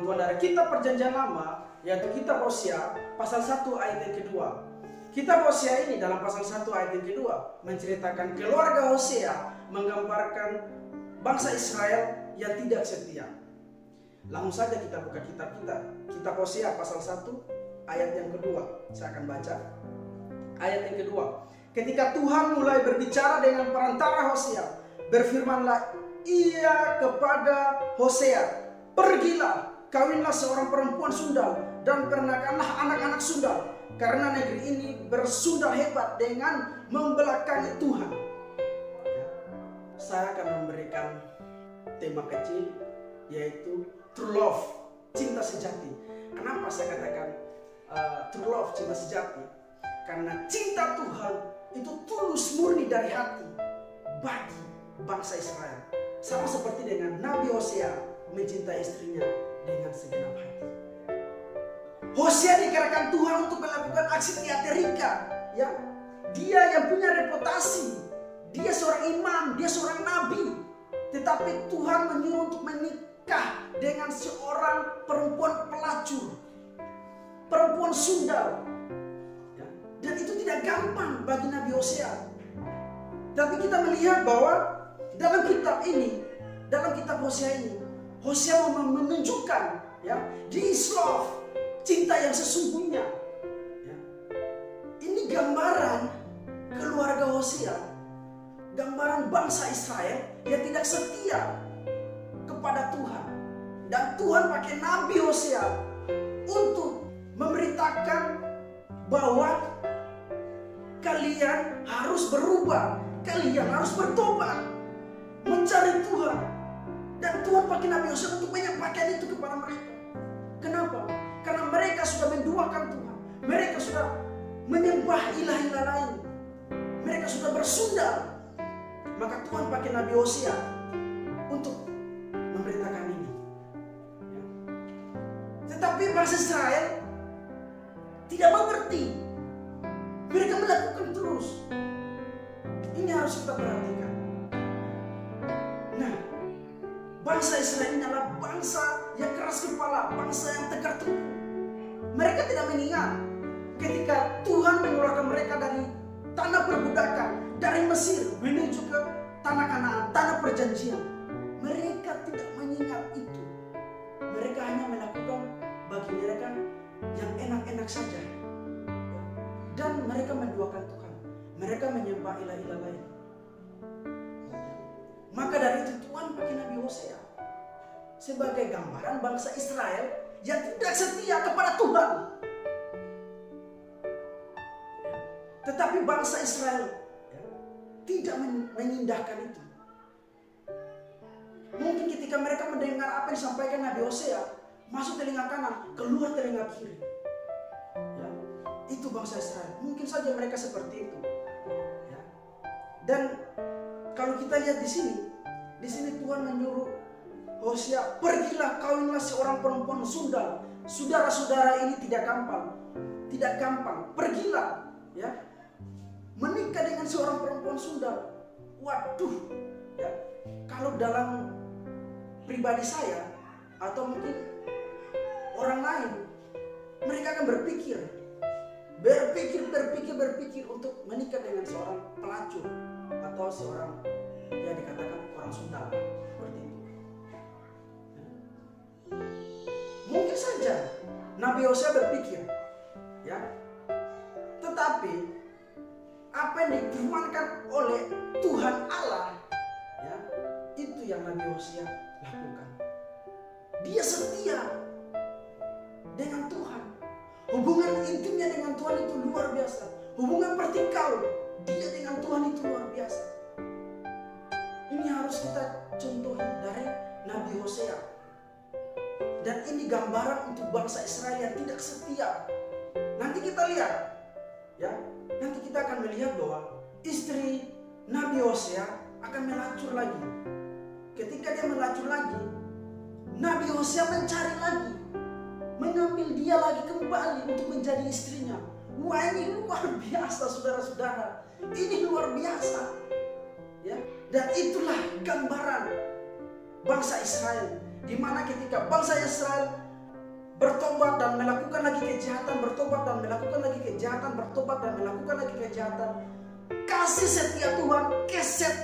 teman-teman dari kitab Perjanjian Lama, yaitu kitab Hosea pasal 1 ayat yang kedua. Kitab Hosea ini dalam pasal 1 ayat yang kedua menceritakan keluarga Hosea, menggambarkan bangsa Israel yang tidak setia. Langsung saja kita buka kitab kita, kitab Hosea pasal 1 ayat yang kedua. Saya akan baca ayat yang kedua. Ketika Tuhan mulai berbicara dengan perantara Hosea, berfirmanlah ia kepada Hosea, pergilah, kawinlah seorang perempuan sundal dan pernikahanlah anak-anak sundal, karena negeri ini bersundal hebat dengan membelakangi Tuhan. Saya akan memberikan tema kecil, yaitu true love, cinta sejati. Kenapa saya katakan true love, cinta sejati? Karena cinta Tuhan itu tulus murni dari hati bagi bangsa Israel. Sama seperti dengan Nabi Hosea mencintai istrinya dengan segenap hati. Hosea dikerahkan Tuhan untuk melakukan aksi teaterika, ya. Dia yang punya reputasi, dia seorang imam, dia seorang nabi, tetapi Tuhan menyuruh untuk menikah dengan seorang perempuan pelacur, perempuan sundal, ya. Dan itu tidak gampang bagi Nabi Hosea. Tapi kita melihat bahwa dalam kitab ini, dalam kitab Hosea ini, Hosea mau menunjukkan, ya, this love, cinta yang sesungguhnya. Ya. Ini gambaran keluarga Hosea, gambaran bangsa Israel yang tidak setia kepada Tuhan. Dan Tuhan pakai Nabi Hosea untuk memberitakan bahwa kalian harus berubah, kalian harus bertobat, mencari Tuhan. Dan Tuhan pakai Nabi Hosea untuk menyampaikan itu kepada mereka. Kenapa? Karena mereka sudah menduakan Tuhan, mereka sudah menyembah ilah-ilah lain, mereka sudah bersundal. Maka Tuhan pakai Nabi Hosea untuk memberitakan ini. Ya. Tetapi bangsa Israel tidak mengerti. Mereka melakukan terus. Ini harus kita perhatikan. Nah, bangsa Israel ini adalah bangsa yang keras kepala, bangsa yang tegar tengkuk. Mereka tidak mengingat ketika Tuhan mengeluarkan mereka dari tanah perbudakan, dari Mesir menuju ke tanah Kanaan, tanah perjanjian. Mereka tidak mengingat itu. Mereka hanya melakukan bagi mereka yang enak-enak saja. Dan mereka menduakan Tuhan. Mereka menyembah ilah-ilah lain. Maka dari itu Tuhan pakai Nabi Hosea sebagai gambaran bangsa Israel yang tidak setia kepada Tuhan. Tetapi bangsa Israel tidak mengindahkan itu. Mungkin ketika mereka mendengar apa yang disampaikan Nabi Hosea, masuk telinga kanan, keluar telinga kiri. Ya, itu bangsa Israel. Mungkin saja mereka seperti itu. Ya. Dan kalau kita lihat di sini Tuhan menyuruh Hosea, pergilah kawinlah seorang perempuan sundal. Saudara-saudara, ini tidak gampang. Pergilah, ya, menikah dengan seorang perempuan sundal. Waduh, ya, kalau dalam pribadi saya atau mungkin orang lain, mereka akan berpikir untuk menikah dengan seorang pelacur atau seorang yang dikatakan orang sundal, seperti itu. Mungkin saja Nabi Hosea berpikir, ya, tetapi apa yang difirmankan oleh Tuhan Allah, ya, itu yang Nabi Hosea lakukan. Dia setia dengan Tuhan. Hubungan intimnya dengan Tuhan itu luar biasa. Hubungan vertikal dia dengan Tuhan itu luar biasa. Ini harus kita contohi dari Nabi Hosea. Dan ini gambaran untuk bangsa Israel yang tidak setia. Nanti kita lihat, ya, nanti kita akan melihat bahwa istri Nabi Hosea akan melacur lagi. Ketika dia melacur lagi, Nabi Hosea mencari lagi, mengambil dia lagi kembali untuk menjadi istrinya. Wah, ini luar biasa, saudara-saudara. Ini luar biasa, ya. Dan itulah gambaran bangsa Israel, di mana ketika bangsa Israel bertobat dan melakukan lagi kejahatan, bertobat dan melakukan lagi kejahatan, bertobat dan melakukan lagi kejahatan. Kasih setia Tuhan, keset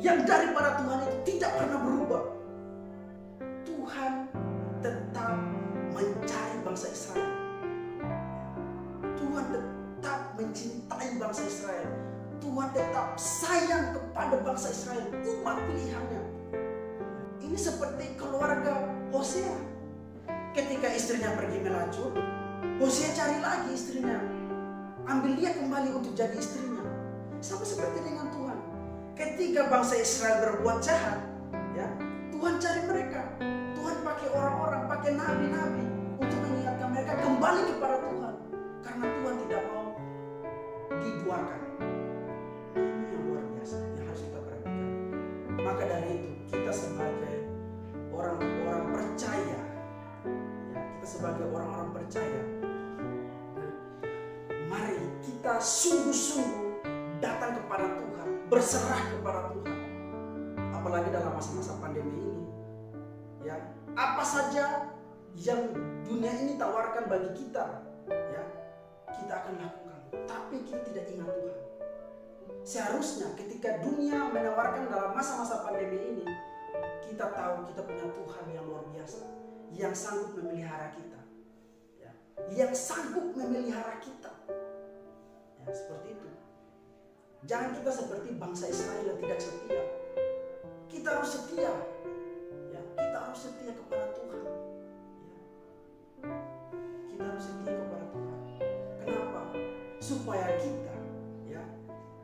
yang daripada Tuhan itu tidak pernah berubah. Tuhan tetap mencari bangsa Israel. Tuhan tetap mencintai bangsa Israel. Tuhan tetap sayang kepada bangsa Israel, umat pilihannya. Ini seperti keluarga Hosea. Ketika istrinya pergi melacur, Hosea cari lagi istrinya, ambil dia kembali untuk jadi istrinya. Sama seperti dengan Tuhan. Ketika bangsa Israel berbuat jahat, ya, Tuhan cari mereka. Tuhan pakai orang-orang, pakai nabi-nabi untuk mengingatkan mereka kembali kepada Tuhan. Karena Tuhan tidak mau diduakan. Ini yang luar biasa yang harus kita perhatikan. Maka dari itu kita sebagai orang-orang percaya, ya, kita sebagai orang-orang percaya, mari kita sungguh-sungguh datang kepada Tuhan, berserah kepada Tuhan. Apalagi dalam masa-masa pandemi ini, ya, apa saja yang dunia ini tawarkan bagi kita, ya, kita akan lakukan. Tapi kita tidak ingat Tuhan. Seharusnya ketika dunia menawarkan dalam masa-masa pandemi ini, kita tahu kita punya Tuhan yang luar biasa, yang sanggup memelihara kita, ya, yang sanggup memelihara kita, ya, seperti itu. Jangan kita seperti bangsa Israel yang tidak setia. Kita harus setia, ya, kita harus setia kepada Tuhan, ya. Kita harus setia kepada Tuhan. Kenapa? Supaya kita, ya,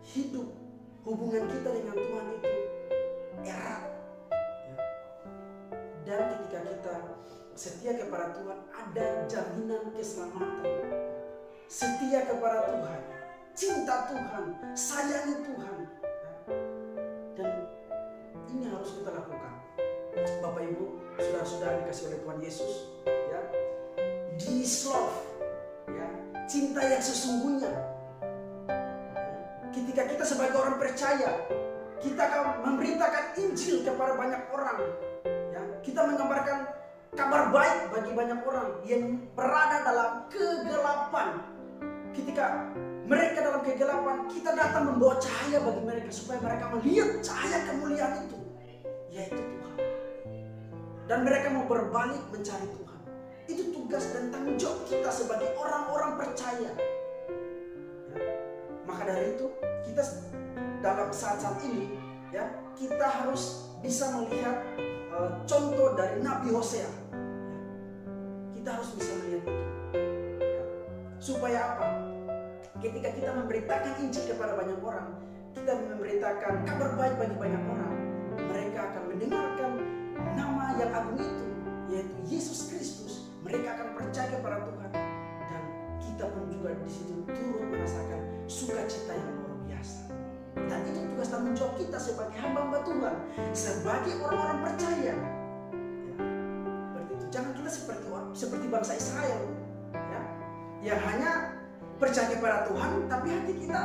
hidup hubungan kita dengan Tuhan itu erat, ya. Dan ketika kita setia kepada Tuhan, ada jaminan keselamatan. Setia kepada Tuhan, cinta Tuhan, sayangi Tuhan, ya. Dan ini harus kita lakukan. Bapak Ibu, saudara-saudara dikasih oleh Tuhan Yesus, ya, this love, ya, cinta yang sesungguhnya. Ketika kita sebagai orang percaya, kita akan memberitakan Injil kepada banyak orang, ya. Kita mengabarkan kabar baik bagi banyak orang yang berada dalam kegelapan. Ketika mereka dalam kegelapan, kita datang membawa cahaya bagi mereka supaya mereka melihat cahaya kemuliaan itu, yaitu Tuhan. Dan mereka mau berbalik mencari Tuhan. Itu tugas dan tanggung jawab kita sebagai orang-orang percaya, ya. Maka dari itu kita dalam saat-saat ini, ya, kita harus bisa melihat contoh dari Nabi Hosea, ya. Kita harus bisa melihat itu, ya. Supaya apa? Ketika kita memberitakan Injil kepada banyak orang, kita memberitakan kabar baik bagi banyak orang, mereka akan mendengarkan nama yang agung itu, yaitu Yesus Kristus. Mereka akan percaya kepada Tuhan, dan kita pun juga di situ turut merasakan sukacita yang luar biasa. Dan itu tugas tanggung jawab kita sebagai hamba-hamba Tuhan, sebagai orang-orang percaya, ya. Seperti itu. Jangan kita seperti bangsa Israel, ya, yang hanya percaya kepada Tuhan, tapi hati kita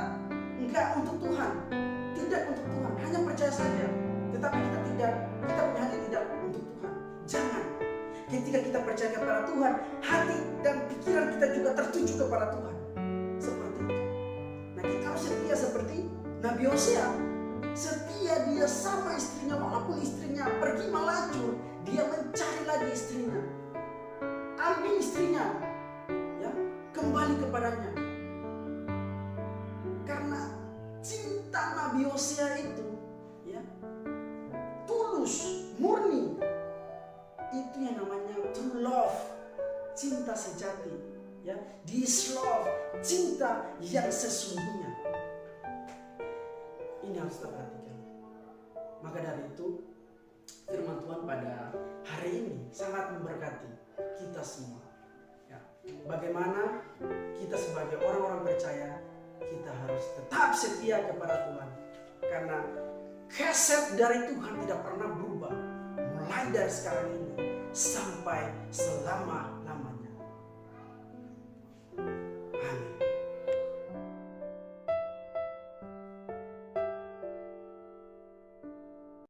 enggak untuk Tuhan, tidak untuk Tuhan, hanya percaya saja, tetapi kita punya hati tidak untuk Tuhan. Jangan. Ketika kita percaya kepada Tuhan, hati dan pikiran kita juga tertuju kepada Tuhan. Seperti itu. Nah, kita harus setia seperti Nabi Hosea. Setia dia sama istrinya, walaupun istrinya pergi melacur, dia mencari lagi istrinya, ambil istrinya, ya, kembali kepadanya. Karena cinta Nabi Hosea itu, ya, tulus, murni. Itu yang namanya true love, cinta sejati, ya, this love, cinta yang sesungguhnya. Ini harus kita perhatikan. Maka dari itu, firman Tuhan pada hari ini sangat memberkati kita semua, ya. Bagaimana kita sebagai orang-orang percaya, kita harus tetap setia kepada Tuhan, karena keset dari Tuhan tidak pernah berubah, mulai dari sekarang ini sampai selama